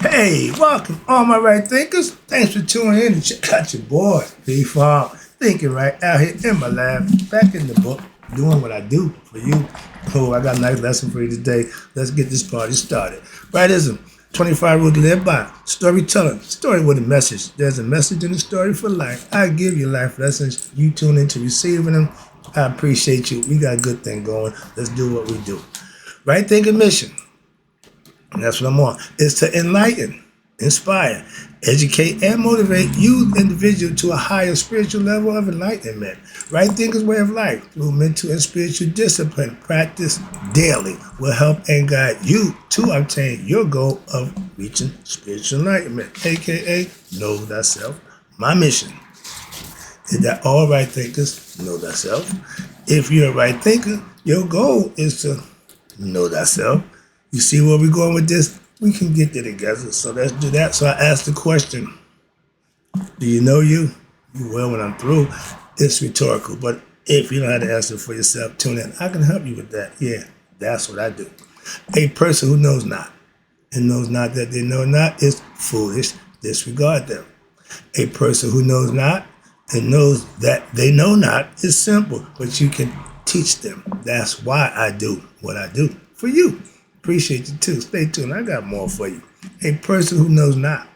Hey, welcome all my right thinkers. Thanks for tuning in and check out your boy, B-Farm. Thinking right out here in my lab, back in the book, doing what I do for you. Oh, I got a nice lesson for you today. Let's get this party started. Rightism, 25 rules to live by. Storytelling, story with a message. There's a message in the story for life. I give you life lessons. You tune into receiving them. I appreciate you. We got a good thing going. Let's do what we do. Right thinking mission. And that's what I'm on, is to enlighten, inspire, educate, and motivate you, individual, to a higher spiritual level of enlightenment. Right thinker's way of life through mental and spiritual discipline, practice daily, will help and guide you to obtain your goal of reaching spiritual enlightenment, aka know thyself. My mission is that all right thinkers know thyself. If you're a right thinker, your goal is to know thyself. You see where we're going with this? We can get there together. So let's do that. So I asked the question, do you know you? You will when I'm through. It's rhetorical. But if you don't have to answer for yourself, tune in. I can help you with that. Yeah, that's what I do. A person who knows not and knows not that they know not is foolish. Disregard them. A person who knows not and knows that they know not is simple, but you can teach them. That's why I do what I do for you. Appreciate you too. Stay tuned. I got more for you. A person who knows not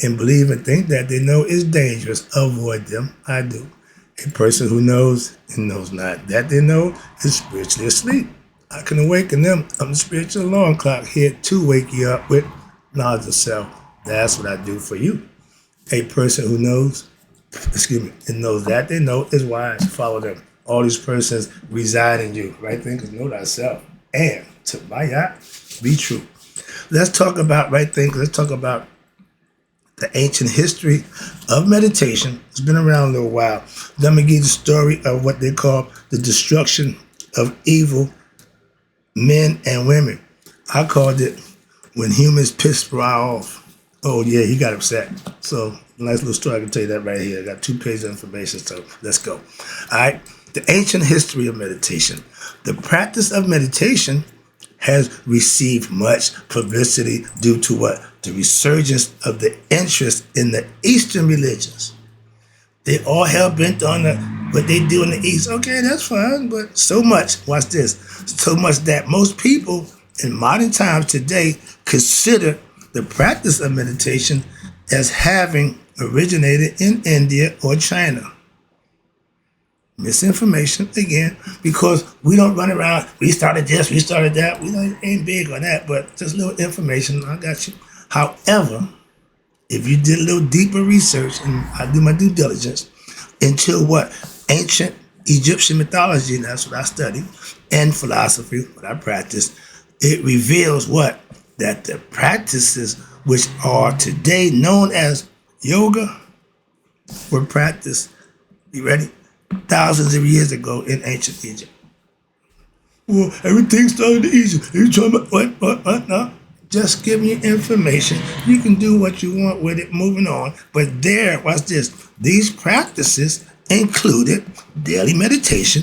and believe and think that they know is dangerous. Avoid them. I do. A person who knows and knows not that they know is spiritually asleep. I can awaken them. I'm the spiritual alarm clock here to wake you up with knowledge of self. That's what I do for you. A person who knows, and knows that they know is wise. Follow them. All these persons reside in you. Right thinkers know thyself. And to my yacht, be true. Let's talk about right things. Let's talk about the ancient history of meditation. It's been around a little while. Let me give you the story of what they call the destruction of evil men and women. I called it when humans pissed Ra off. Oh yeah, he got upset. So nice little story. I can tell you that right here. I got 2 pages of information, so let's go. All right. The ancient history of meditation. The practice of meditation has received much publicity due to what? The resurgence of the interest in the Eastern religions. They all hell bent on what they do in the East. Okay, that's fine, but so much, watch this, so much that most people in modern times today consider the practice of meditation as having originated in India or China. Misinformation again, because we don't run around, we started this, we started that. We ain't big on that, but just a little information. I got you. However, if you did a little deeper research, and I do my due diligence into what ancient Egyptian mythology, and that's what I study, and philosophy, what I practice, it reveals what? That the practices which are today known as yoga were practiced, you ready? Thousands of years ago in ancient Egypt. Well, everything started in Egypt. You talking about what? No. Just give me information. You can do what you want with it, moving on. But there, watch this. These practices included daily meditation,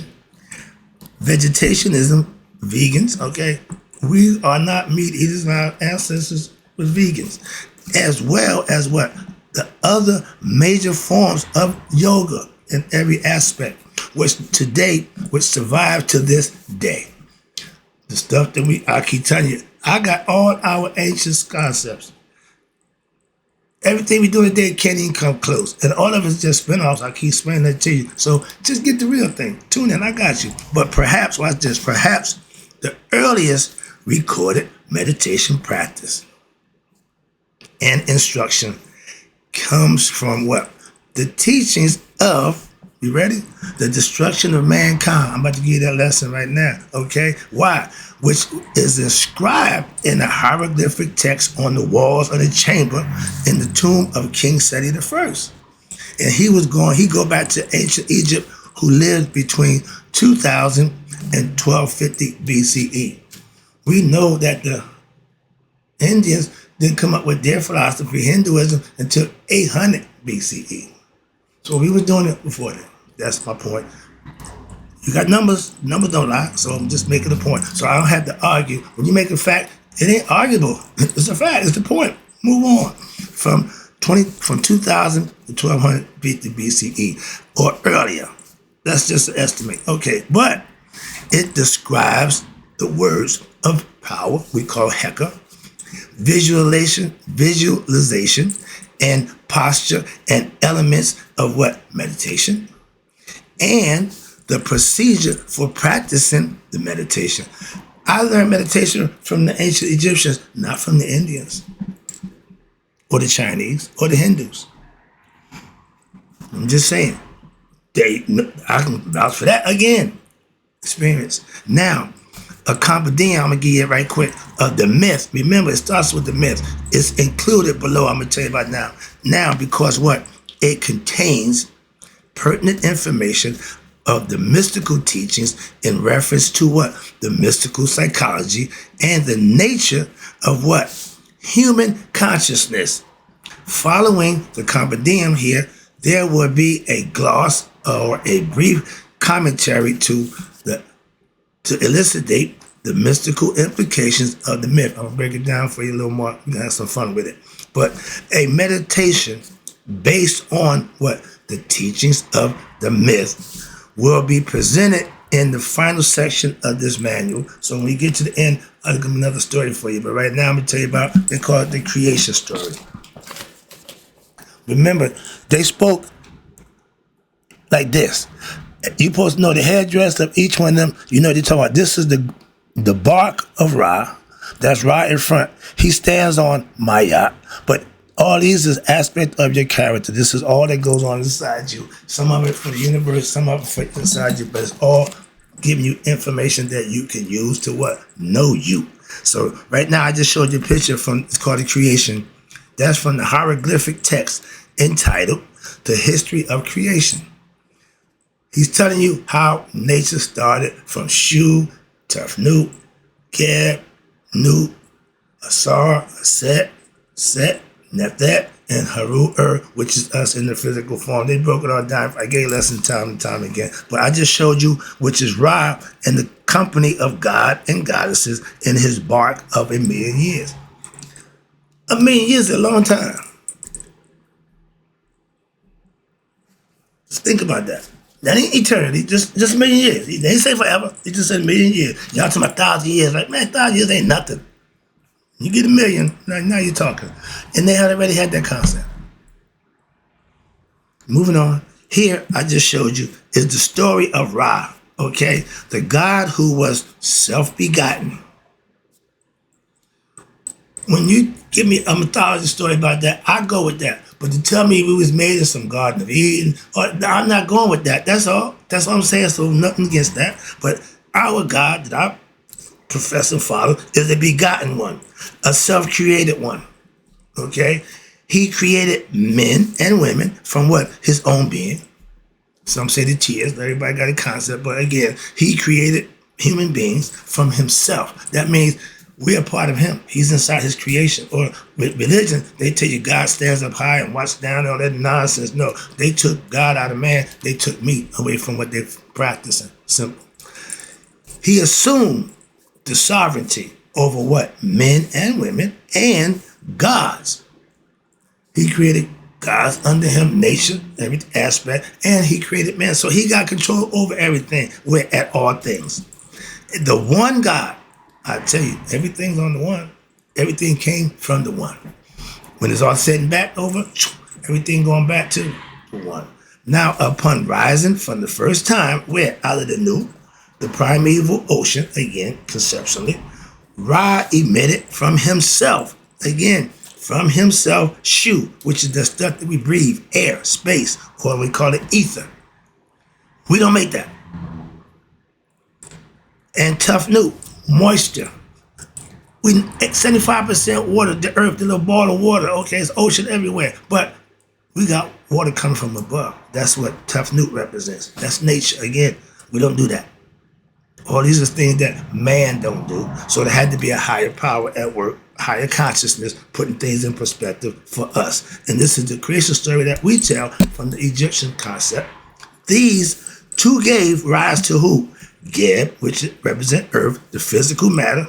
vegetarianism, vegans, okay? We are not meat eaters, our ancestors were vegans. As well as what? The other major forms of yoga in every aspect, which survive to this day. The stuff that I keep telling you, I got all our ancient concepts. Everything we do today can't even come close. And all of it's just spin-offs. I keep explaining that to you. So just get the real thing. Tune in, I got you. But perhaps, watch this, perhaps the earliest recorded meditation practice and instruction comes from what? The teachings of, you ready? The destruction of mankind. I'm about to give you that lesson right now, okay? Why? Which is inscribed in a hieroglyphic text on the walls of the chamber in the tomb of King Seti I. And he go back to ancient Egypt, who lived between 2000 and 1250 BCE. We know that the Indians didn't come up with their philosophy, Hinduism, until 800 BCE. So we was doing it before that. That's my point. You got numbers don't lie, so I'm just making a point. So I don't have to argue. When you make a fact, It ain't arguable. It's a fact. It's the point. Move on. From 2000 to 1250 BCE or earlier. That's just an estimate. Okay, but it describes the words of power we call Heka, visualization, and posture and elements of what? Meditation, and the procedure for practicing the meditation. I learned meditation from the ancient Egyptians, not from the Indians or the Chinese or the Hindus. I'm just saying. I can vouch for that again. Experience. Now, a compendium, I'm going to give you it right quick, of the myth. Remember, it starts with the myth. It's included below, I'm going to tell you about now. Now, because what? It contains pertinent information of the mystical teachings in reference to what? The mystical psychology and the nature of what? Human consciousness. Following the compendium here, there will be a gloss or a brief commentary to elucidate the mystical implications of the myth. I'm going to break it down for you a little more. You're going to have some fun with it. But a meditation based on what? The teachings of the myth will be presented in the final section of this manual. So when we get to the end, I'll give another story for you. But right now, I'm going to tell you about, they call it the creation story. Remember, they spoke like this. You're supposed to know the hairdress of each one of them. You know, they're talking about this is the bark of Ra. That's Ra in front. He stands on Mayat. But all these is aspect of your character. This is all that goes on inside you. Some of it for the universe, some of it for inside you, but it's all giving you information that you can use to what? Know you. So right now I just showed you a picture from, it's called the creation. That's from the hieroglyphic text entitled The History of Creation. He's telling you how nature started from Shu, Tafnut, Geb, Nut, Asar, Set, Nephet, and Haru, which is us in the physical form. They broke it all down. I gave lessons time and time again. But I just showed you, which is Ra and the company of God and goddesses in his bark of 1,000,000 years. 1,000,000 years is a long time. Just think about that. That ain't eternity, just 1,000,000 years. They didn't say forever. They just said 1,000,000 years. Y'all talking about 1,000 years. Like, man, 1,000 years ain't nothing. You get 1,000,000, now you're talking. And they had already had that concept. Moving on. Here, I just showed you, is the story of Ra, okay? The God who was self-begotten. When you give me a mythology story about that, I go with that. But to tell me we was made in some Garden of Eden, I'm not going with that. That's all. That's all I'm saying. So nothing against that. But our God that I profess and follow is a begotten one, a self-created one. Okay? He created men and women from what? His own being. Some say the tears. Everybody got a concept. But again, he created human beings from himself. That means we are part of him. He's inside his creation. Or with religion, they tell you God stands up high and watch down and all that nonsense. No, they took God out of man. They took me away from what they're practicing. Simple. He assumed the sovereignty over what? Men and women and gods. He created gods under him, nature, every aspect, and he created man. So he got control over everything. We're at all things. The one God, I tell you, everything's on the one. Everything came from the one. When it's all said and back over, everything going back to the one. Now, upon rising from the first time, where out of the new, the primeval ocean, again, conceptually, Ra emitted from himself, again, from himself, Shu, which is the stuff that we breathe, air, space, or we call it ether. We don't make that. And Tafnut, moisture. We 75% water, the earth, the little ball of water. Okay, it's ocean everywhere. But we got water coming from above. That's what Tafnut represents. That's nature. Again, we don't do that. All these are things that man don't do. So there had to be a higher power at work, higher consciousness, putting things in perspective for us. And this is the creation story that we tell from the Egyptian concept. These two gave rise to who? Geb, which represent earth, the physical matter,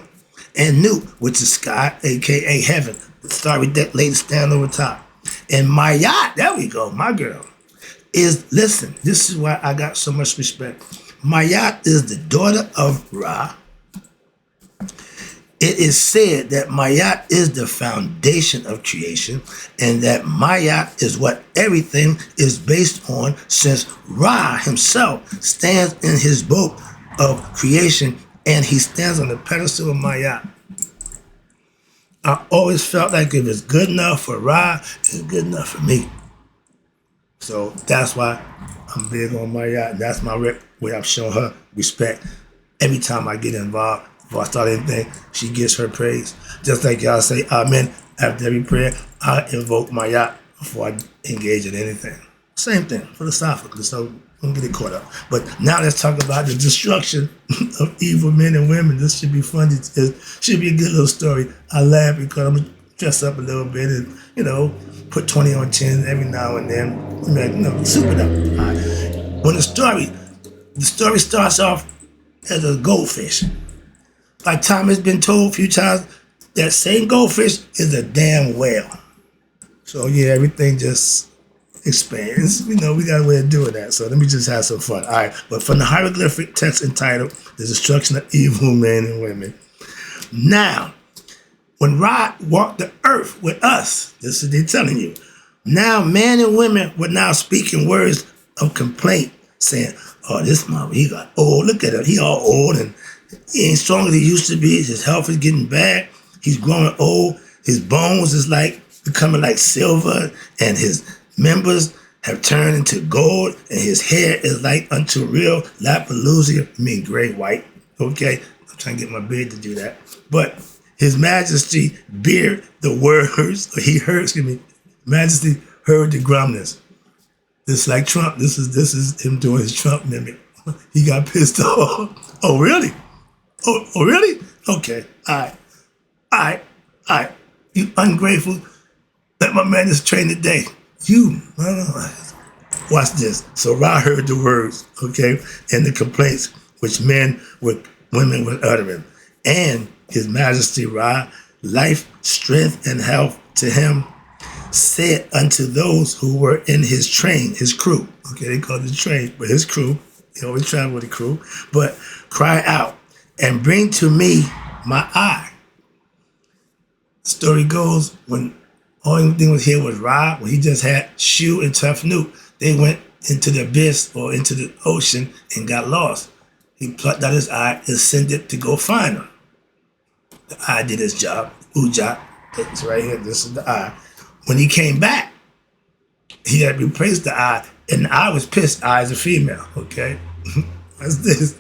And Nu, which is sky, aka heaven. The starry deck lady stand over top. And Mayat, there we go, my girl, is, listen, this is why I got so much respect. Mayat is the daughter of Ra. It is said that Mayat is the foundation of creation and that Mayat is what everything is based on, since Ra himself stands in his boat of creation and he stands on the pedestal of Mayat. I always felt like if it's good enough for Ra, it's good enough for me. So that's why I'm big on Mayat. That's my way I've shown her respect. Every time I get involved, before I start anything, she gets her praise. Just like y'all say amen after every prayer, I invoke Mayat before I engage in anything. Same thing, philosophically, so don't get it caught up. But now let's talk about the destruction of evil men and women. This should be fun. It should be a good little story. I laugh because I'm going to dress up a little bit and, put 20 on 10 every now and then. Super up. Right. When the story starts off as a goldfish. Like Tom has been told a few times, that same goldfish is a damn whale. So yeah, everything just expands. We got a way of doing that. So let me just have some fun. All right, but from the hieroglyphic text entitled The Destruction of Evil Men and Women. Now, when Ra walked the earth with us, this is what they're telling you. Now men and women were now speaking words of complaint, saying, oh, this mama, he got old. Look at him. He all old and he ain't strong as he used to be. His health is getting bad. He's growing old. His bones is like becoming like silver, and his members have turned into gold, and his hair is like unto real lapalooza. I mean gray white. Okay, I'm trying to get my beard to do that. But his majesty beard the words, or he heard, majesty heard the grumblings. This is like Trump. This is him doing his Trump mimic. He got pissed off. Oh, really? Oh, really? Okay. All right. You ungrateful. Let my man just train today. Watch this. So Ra heard the words, okay, and the complaints which women were uttering. And his majesty Ra, life, strength, and health to him, said unto those who were in his train, his crew. Okay, they call it the train, but his crew. He always traveled with the crew. But cry out and bring to me my eye. The story goes, when only thing was here was Ra, when he just had Shu and Tefnut, they went into the abyss or into the ocean and got lost. He plucked out his eye and sent it to go find them. The eye did his job. Ujat, it's right here, this is the eye. When he came back, he had replaced the eye, and the eye was pissed. Eye is a female, okay? What's this?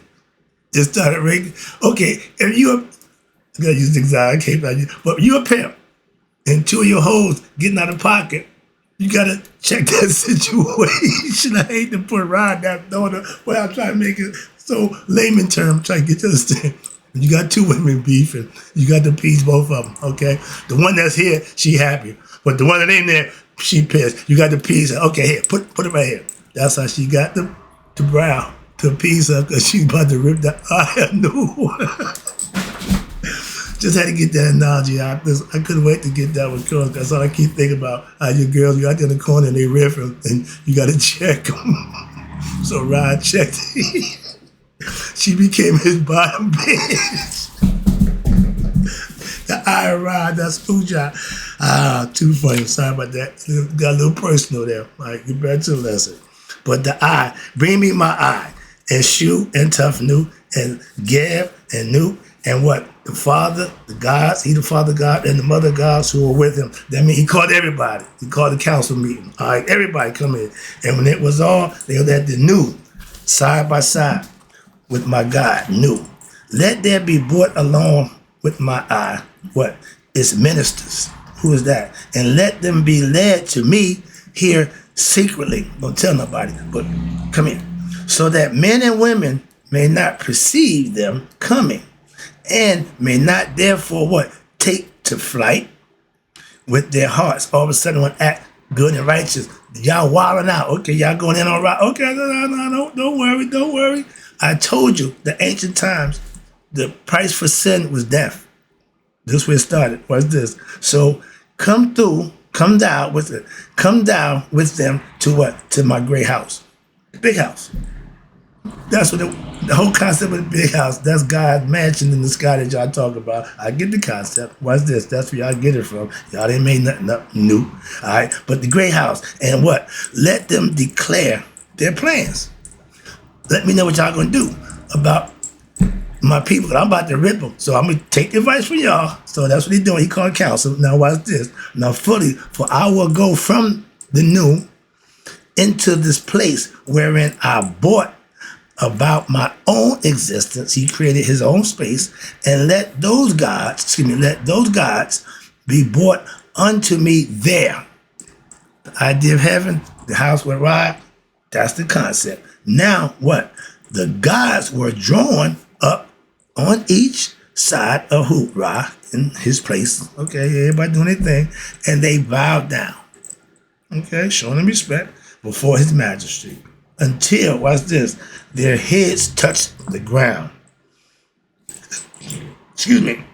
It started ringing. Okay, if you're, I gotta use the exact cape, but you're a pimp, and two of your hoes getting out of pocket, you gotta check that situation. I hate to put around that daughter, but I'm trying to make it so layman term, trying to get you to understand. You got two women beefing, you got to appease both of them, okay? The one that's here, she happy, but the one that ain't there, she pissed. You got to appease her. Okay, here, put it right here. That's how she got the brow to appease her, because she's about to rip the eye. I knew. Just had to get that analogy out. I couldn't wait to get that with girls. That's all I keep thinking about. How your girls, you out there in the corner and they riffing, and you got to check them. So Rod checked. She became his bottom bitch. The eye of Rod, that's Fuja. Too funny. Sorry about that. Got a little personal there. All right, get back to the lesson. But the eye, bring me my eye. And Shu and Tefnut and Geb and Nut and what? The father, the gods, he the father god, and the mother gods who were with him. That means he called everybody. He called the council meeting. All right, everybody come in. And when it was all, they were at the Nu, side by side with my God, Nu. Let there be brought along with my eye, what? Its ministers. Who is that? And let them be led to me here secretly. Don't tell nobody, but come here. So that men and women may not perceive them coming, and may not therefore what? Take to flight with their hearts. All of a sudden want to act good and righteous. Y'all wilding out. Okay, y'all going in all right. Okay, no, don't worry. I told you, the ancient times, the price for sin was death. This where it started. What's this? So come through, come down with them to what? To my great house. Big house. That's what the whole concept of the big house, that's God's mansion in the sky that y'all talk about. I get the concept. What's this? That's where y'all get it from. Y'all ain't made nothing up new. All right. But the great house. And what? Let them declare their plans. Let me know what y'all gonna do about my people. I'm about to rip them. So I'm gonna take the advice from y'all. So that's what he's doing. He called counsel. Now watch this. Now fully, for I will go from the new into this place wherein I bought about my own existence. He created his own space, and let those gods be brought unto me there. The idea of heaven, the house where I, that's the concept. Now what? The gods were drawn up on each side of who? Ra in his place. Okay, everybody doing their thing. And they bowed down. Okay, showing him respect before his majesty. Until, watch this, their heads touched the ground. Excuse me.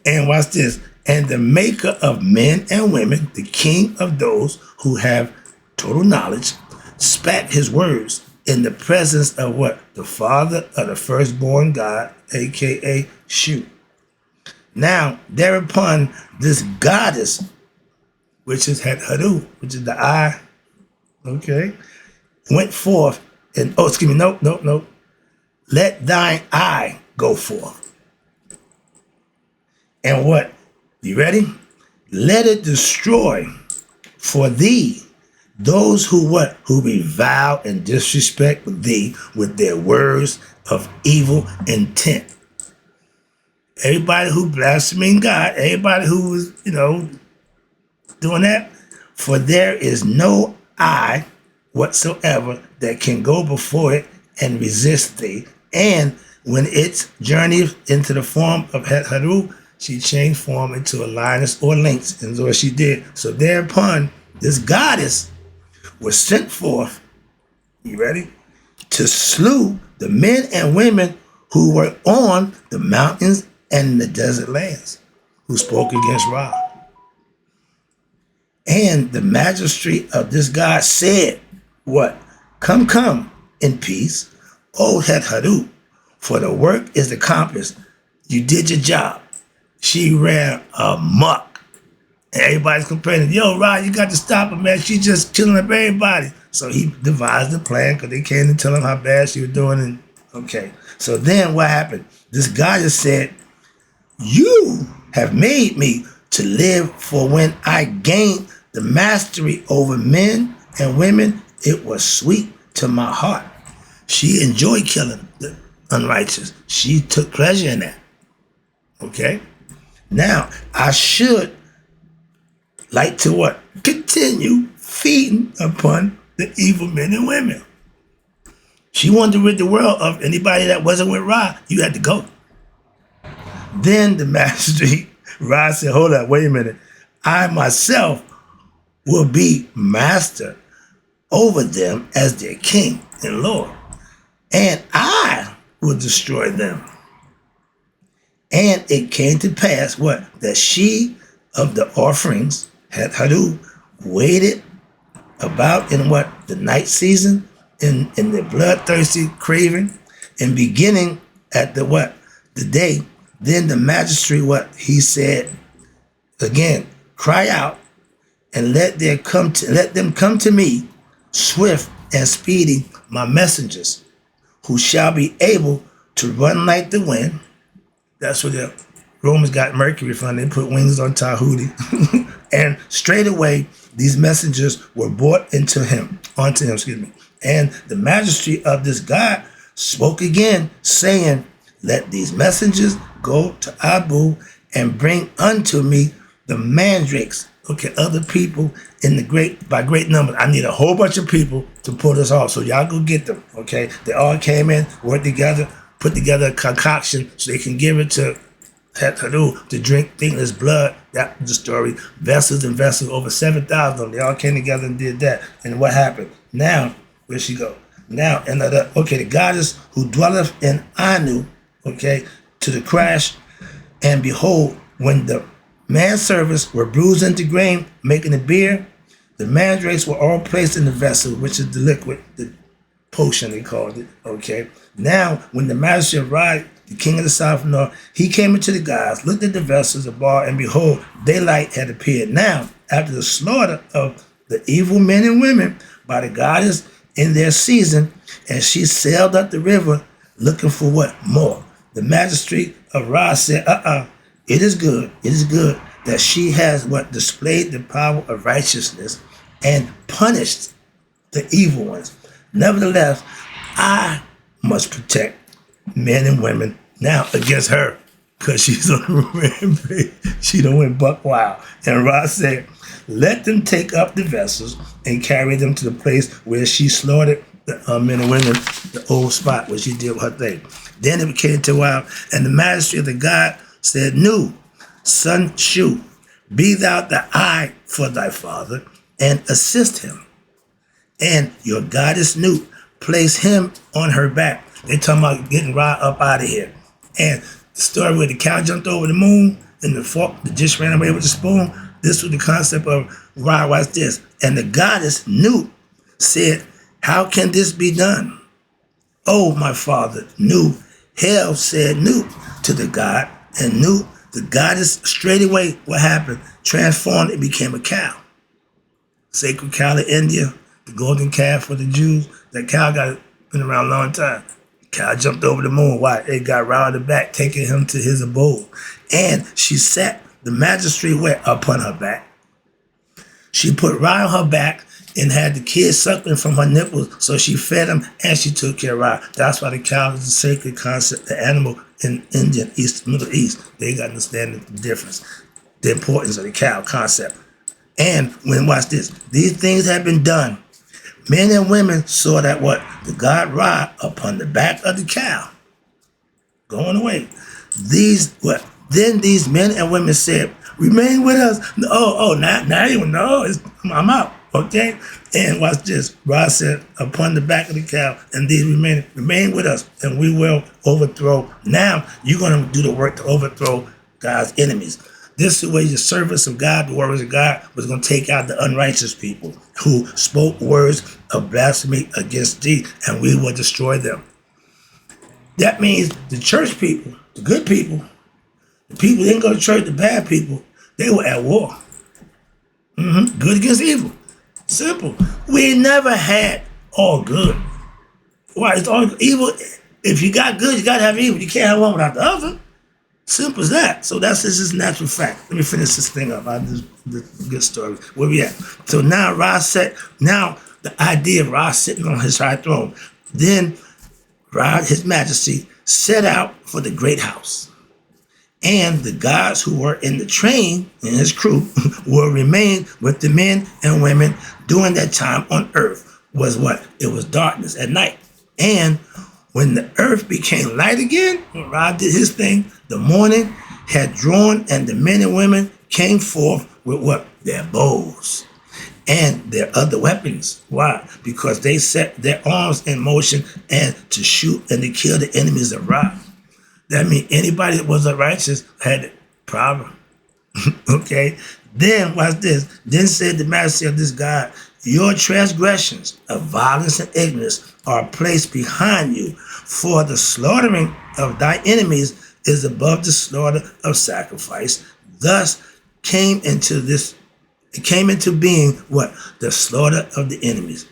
And watch this. And the maker of men and women, the king of those who have total knowledge, spat his words in the presence of what? The father of the firstborn God, a.k.a. Shu. Now, thereupon, this goddess, which is Het Hadu, which is the eye, okay, went forth and, nope. Let thine eye go forth. And what? You ready? Let it destroy for thee those who what? Who revile and disrespect thee with their words of evil intent. Everybody who blaspheming God, everybody who was, doing that, for there is no eye whatsoever that can go before it and resist thee. And when it journeyed into the form of Het Hadu, she changed form into a lioness or lynx, and so she did. So thereupon, this goddess was sent forth, you ready, to slew the men and women who were on the mountains and the desert lands, who spoke against Ra. And the magistrate of this God said, what? Come in peace, O Het Hadu, for the work is accomplished. You did your job. She ran amok. And everybody's complaining, yo, Ra, you got to stop her, man. She's just killing up everybody. So he devised a plan because they came to tell him how bad she was doing. And okay. So then what happened? This guy just said, you have made me to live, for when I gained the mastery over men and women, it was sweet to my heart. She enjoyed killing the unrighteous. She took pleasure in that. Okay? Now, I should like to what? Continue feeding upon the evil men and women. She wanted to rid the world of anybody that wasn't with Ra. You had to go. Then the magistrate, Ra said, hold up, wait a minute. I myself will be master over them as their king and Lord. And I will destroy them. And it came to pass, what? That she of the offerings, Het Hadu, waited about in what? The night season, in the bloodthirsty craving, and beginning at the what? The day. Then the magistrate, what? He said, again, cry out, and let them come to me, swift and speedy, my messengers, who shall be able to run like the wind. That's what the Romans got Mercury from. They put wings on Tahuti. And straightway, these messengers were brought onto him. And the magistrate of this God spoke again, saying, let these messengers go to Abu and bring unto me the mandrakes. Okay, other people by great numbers. I need a whole bunch of people to pull this off. So y'all go get them. Okay, they all came in, worked together, put together a concoction so they can give it to Het Hadu to drink thingless blood. That's the story. Vessels and vessels, over 7,000 of them. They all came together and did that. And what happened? Now, where'd she go? Now, the goddess who dwelleth in Anu, okay, to the crash, And behold, when the manservants were bruising the grain, making the beer, the mandrakes were all placed in the vessel, which is the liquid, the potion they called it. Okay. Now, when the majesty of WRIGHT, the king of the south and north, he came into the gods, looked at the vessels of bar, and behold, daylight had appeared. Now, after the slaughter of the evil men and women by the goddess in their season, and she sailed up the river looking for what? More. The magistrate of Ra said, it is good that she has what? Displayed the power of righteousness and punished the evil ones. Nevertheless, I must protect men and women now against her, because she's on the rampage. She done went buck wild. And Ra said, let them take up the vessels and carry them to the place where she slaughtered the men and women, the old spot where she did her thing. Then it came to a while, and the magistrate of the god said, Nu, son Shu, be thou the eye for thy father, and assist him. And your goddess Nu, place him on her back. They talking about getting Ra up out of here. And the story where the cow jumped over the moon and the fork, the dish ran away with the spoon, this was the concept of Ra. Watch this. And the goddess Nu said, how can this be done? Oh, my father, Nu. Hell said Nu to the god, and Nu, the goddess, straightaway, what happened? Transformed and became a cow. Sacred cow of India, the golden calf for the Jews. That cow been around a long time. Cow jumped over the moon. Why? It got round the back, taking him to his abode. And she sat the magistrate where? Upon her back. She put Ra on her back and had the kids suckling from her nipples, so she fed him and she took care of Ra. That's why the cow is a sacred concept, the animal in Indian, East, Middle East. They got to understand the difference, the importance of the cow concept. And when, watch this, these things have been done, men and women saw that what? The god Ra upon the back of the cow, going away. These, what? Then these men and women said, remain with us. Now you know, I'm out. Okay? And watch this. Ra said, upon the back of the cow, and these remain with us, and we will overthrow. Now you're going to do the work to overthrow God's enemies. This is the way the servants of God, the warriors of God, was going to take out the unrighteous people who spoke words of blasphemy against thee, and we will destroy them. That means the church people, the good people, the people that didn't go to church, the bad people, they were at war. Good against evil. Simple. We never had all good. Why? It's all evil. If you got good, you got to have evil. You can't have one without the other. Simple as that. So that's just natural fact. Let me finish this thing up. This good story. Where we at? So now the idea of Ra sitting on his high throne. Then Ra, his majesty, set out for the great house. And the gods who were in the train, in his crew, will remain with the men and women during that time on earth. Was what? It was darkness at night. And when the earth became light again, when Ra did his thing, the morning had drawn and the men and women came forth with what? Their bows and their other weapons. Why? Because they set their arms in motion and to shoot and to kill the enemies of Ra. That means anybody that was unrighteous had a problem. Okay? Then, watch this. Then said the majesty of this God, your transgressions of violence and ignorance are placed behind you, for the slaughtering of thy enemies is above the slaughter of sacrifice. Thus came into being what? The slaughter of the enemies.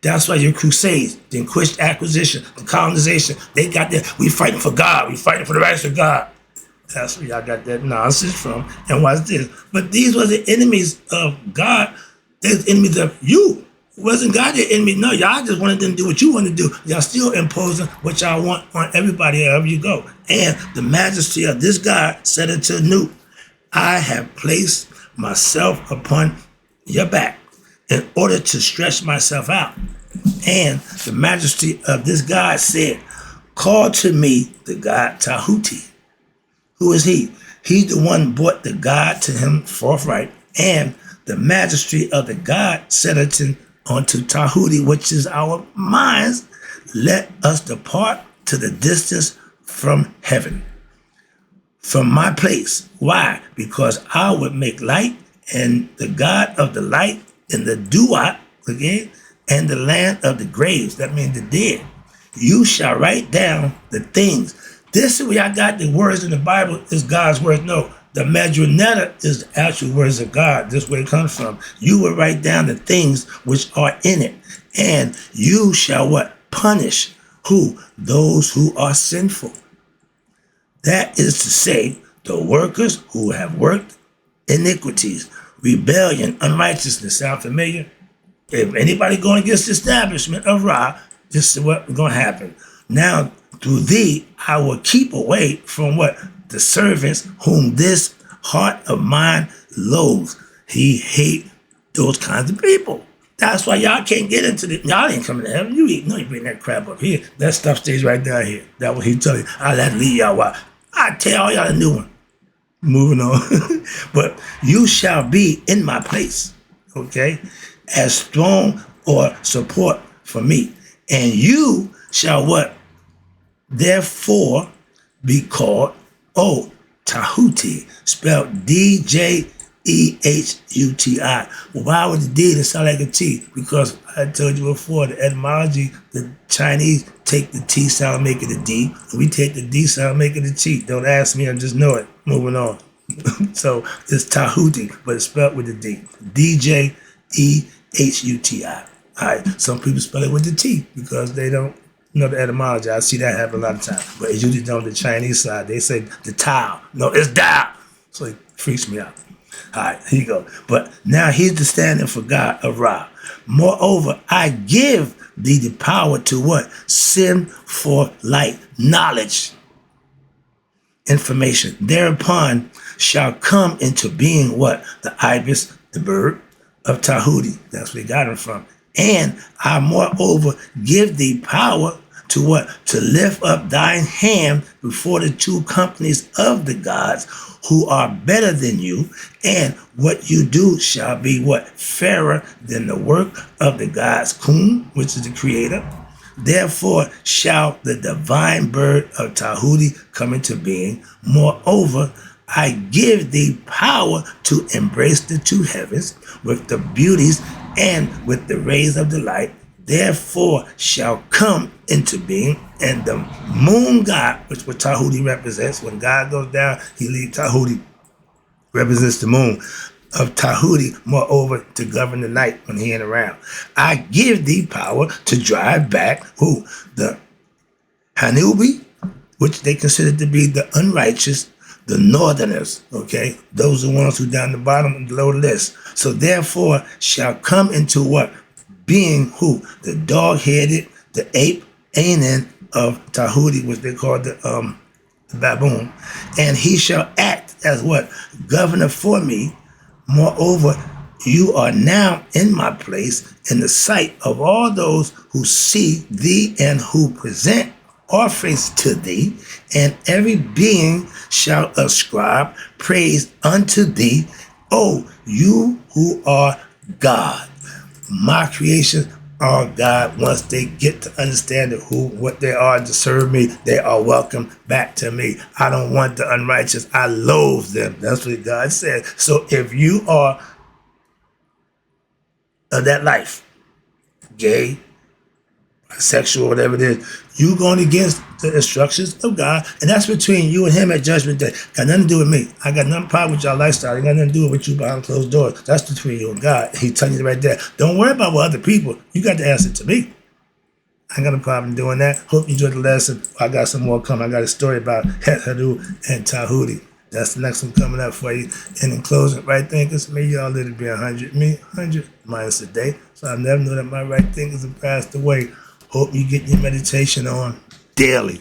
That's why your crusades, the Inquisition acquisition, the colonization, they got that. We fighting for God. We fighting for the rights of God. That's where y'all got that nonsense from. And watch this. But these were the enemies of God. They're the enemies of you. It wasn't God the enemy. No, y'all just wanted them to do what you want to do. Y'all still imposing what y'all want on everybody wherever you go. And the majesty of this God said unto Nu, I have placed myself upon your back in order to stretch myself out. And the majesty of this God said, call to me the God Tahuti. Who is he? He's the one brought the God to him forthright. And the majesty of the God said unto Tahuti, which is our minds, let us depart to the distance from heaven. from my place. Why? Because I would make light, and the God of the light in the duat, again, and the land of the graves, that means the dead. You shall write down the things. This is where I got the words in the Bible is God's words. No, the Madronetta is the actual words of God. This is where it comes from. You will write down the things which are in it, and you shall what? Punish who? Those who are sinful. That is to say, the workers who have worked iniquities, rebellion, unrighteousness. Sound familiar? If anybody going against the establishment of Ra, this is what's going to happen. Now, through thee, I will keep away from what? The servants whom this heart of mine loathes. He hate those kinds of people. That's why y'all can't get into the, y'all ain't coming to heaven. You bring that crap up here. That stuff stays right down here. That's what he tell you. I'll have to leave y'all out. I tell y'all a new one. Moving on. But you shall be in my place, okay, as strong or support for me. And you shall what? Therefore be called, Tahuti, spelled D-J-E-H-U-T-I. Why would the D sound like a T? Because I told you before, the etymology, the Chinese take the T sound, make it a D. And we take the D sound, make it a T. Don't ask me, I just know it. Moving on. So it's Tahuti, but it's spelled with a D. D-J-E-H-U-T-I. All right. Some people spell it with the T because they don't know the etymology. I see that happen a lot of times. But it's usually on the Chinese side. They say the Tao. No, it's Tao. So it freaks me out. All right, here you go. But now here's the standing for God of Ra. Moreover, I give thee the power to what? Send forth light, knowledge, information. Thereupon shall come into being what? The ibis, the bird of Tahuti. That's where they got him from. And I moreover give thee power to what? To lift up thine hand before the two companies of the gods who are better than you, and what you do shall be what? Fairer than the work of the gods, Kun, which is the creator. Therefore shall the divine bird of Tahuti come into being. Moreover, I give thee power to embrace the two heavens with the beauties and with the rays of the light. Therefore shall come into being, and the moon god, which what Tahuti represents, when God goes down, he leaves Tahuti, represents the moon of Tahuti, moreover, to govern the night when he ain't around. I give thee power to drive back who? The Hanubi, which they consider to be the unrighteous, the northerners, okay? Those are the ones who down the bottom of the low list. So therefore shall come into what? Being who? The dog-headed, the ape, Anan of Tahuti, which they call the baboon. And he shall act as what? Governor for me. Moreover, you are now in my place in the sight of all those who see thee and who present offerings to thee, and every being shall ascribe praise unto thee, O you who are God. My creation are God. Once they get to understand what they are to serve me, they are welcome back to me. I don't want the unrighteous. I loathe them. That's what God said. So if you are of that life, gay, sexual, whatever it is, you going against the instructions of God, and that's between you and him at judgment day. Got nothing to do with me. I got nothing problem with y'all lifestyle. Ain't got nothing to do with you behind closed doors. That's between you and God. He's telling you right there. Don't worry about what other people. You got to answer to me. I ain't got no problem doing that. Hope you enjoyed the lesson. I got some more coming. I got a story about Het Haru and Tahuti. That's the next one coming up for you. And in closing, right thinkers, may y'all live to be 100. Me, 100 minus a day. So I never know that my right thinkers have passed away. Hope you get your meditation on daily.